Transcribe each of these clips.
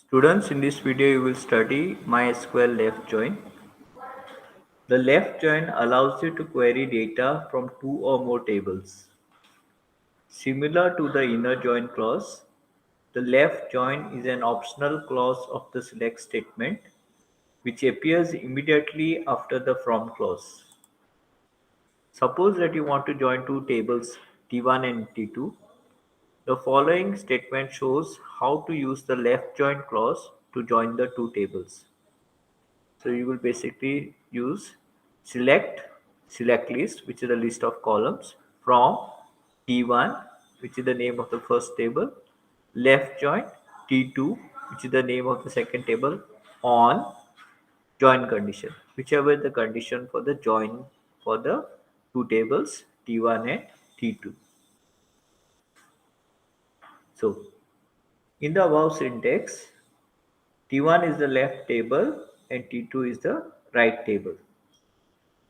Students, in this video you will study MySQL left join. The left join allows you to query data from two or more tables. Similar to the inner join clause, the left join is an optional clause of the select statement which appears immediately after the from clause. Suppose that you want to join two tables T1 and T2. The following statement shows how to use the left join clause to join the two tables. So you will basically use select list, which is the list of columns from T1, which is the name of the first table, left join T2, which is the name of the second table, on join condition, whichever is the condition for the join for the two tables T1 and T2. So in the above syntax, T1 is the left table and T2 is the right table.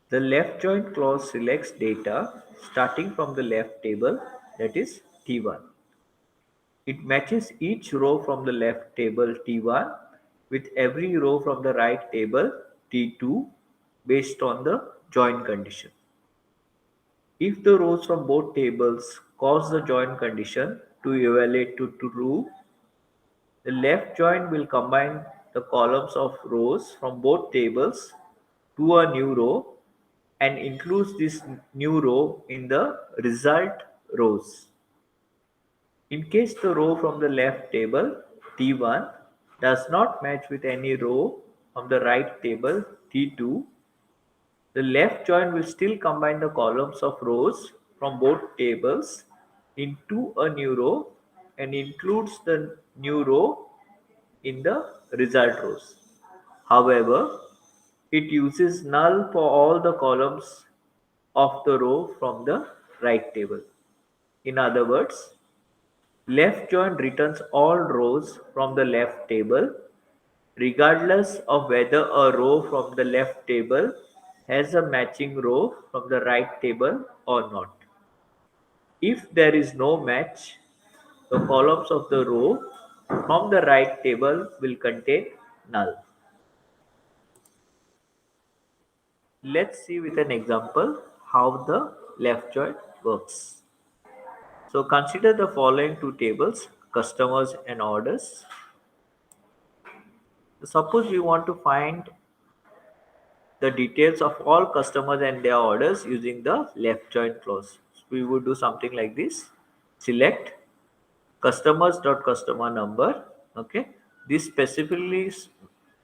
The left join clause selects data starting from the left table, that is T1. It matches each row from the left table T1 with every row from the right table T2 based on the join condition. If the rows from both tables cause the join condition to evaluate to true, the left join will combine the columns of rows from both tables to a new row and includes this new row in the result rows. In case the row from the left table T1 does not match with any row from the right table T2, the left join will still combine the columns of rows from both tables into a new row and includes the new row in the result rows. However, it uses null for all the columns of the row from the right table. In other words, left join returns all rows from the left table regardless of whether a row from the left table has a matching row from the right table or not. If there is no match, the columns of the row from the right table will contain null. Let's see with an example how the left join works. So consider the following two tables, customers and orders. Suppose we want to find the details of all customers and their orders using the left join clause. So we would do something like this. Select customers.customer number. Okay. This specifically is,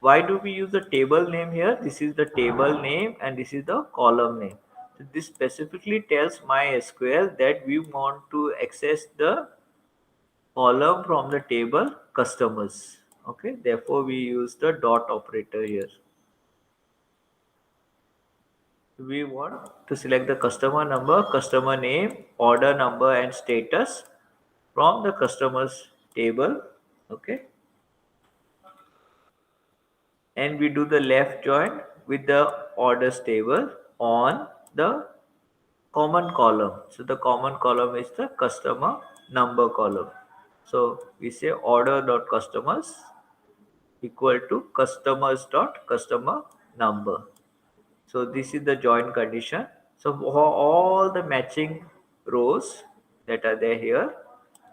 why do we use the table name here? This is the table name and this is the column name. So this specifically tells MySQL that we want to access the column from the table customers. Okay, therefore we use the dot operator here. We want to select the customer number, customer name, order number and status from the customers table. Okay, and we do the left join with the orders table on the common column. So the common column is the customer number column. So we say order dot customers equal to customers dot customer number. So this is the join condition. So for all the matching rows that are there here,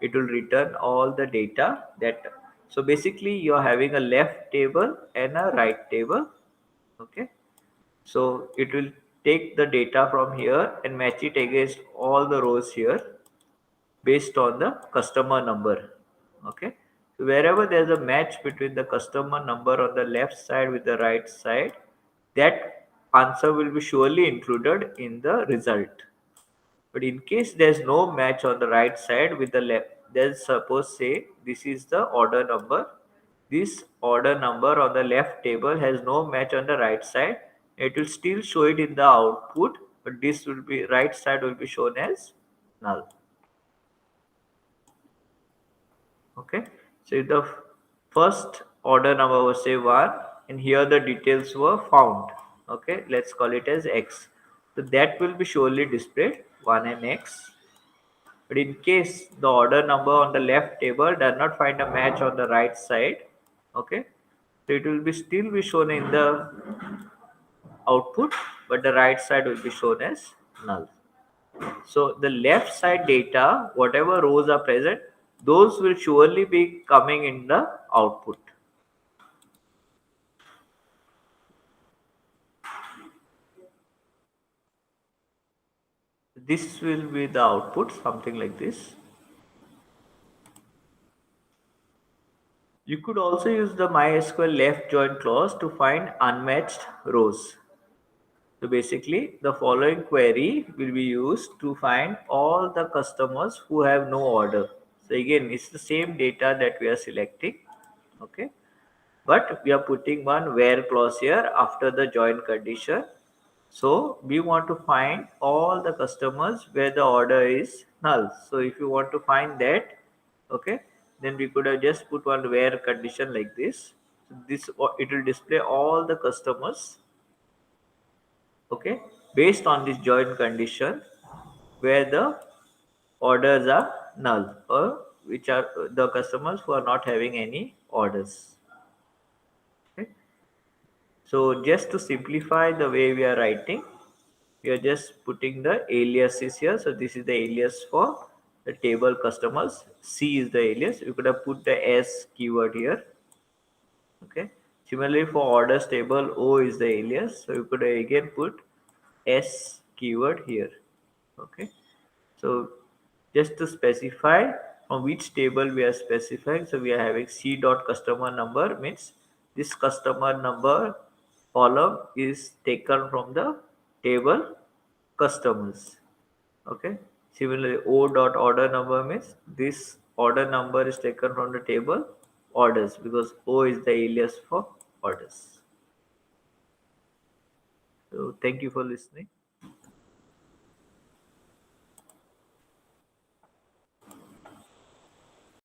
it will return all the data that. So basically you are having a left table and a right table. Okay. So it will take the data from here and match it against all the rows here based on the customer number. Okay, so wherever there's a match between the customer number on the left side with the right side, that answer will be surely included in the result. But in case there's no match on the right side with the left, then suppose say this is the order number, this order number on the left table has no match on the right side, it will still show it in the output, but this will be right side will be shown as null. Okay, so if the first order number was say 1 and here the details were found, okay, let's call it as x, so that will be surely displayed 1 and x. But in case the order number on the left table does not find a match on the right side, Okay, so it will be still be shown in the output, but the right side will be shown as null. So the left side data, whatever rows are present, those will surely be coming in the output. This will be the output, something like this. You could also use the MySQL left join clause to find unmatched rows. So basically, the following query will be used to find all the customers who have no order. So again, it's the same data that we are selecting. Okay, but we are putting one where clause here after the join condition. So we want to find all the customers where the order is null. So if you want to find that, okay, then we could have just put one where condition like this. So this, it will display all the customers, okay, based on this join condition where the orders are null, or which are the customers who are not having any orders. Okay. So just to simplify the way we are writing, we are just putting the aliases here. So this is the alias for the table customers. C is the alias. We could have put the S keyword here. Okay. Similarly for orders table, O is the alias. So we could again put S keyword here. Okay. So just to specify from which table we are specifying. So we are having C dot customer number means this customer number column is taken from the table customers. Okay. Similarly, O dot order number means this order number is taken from the table orders because O is the alias for orders. So thank you for listening.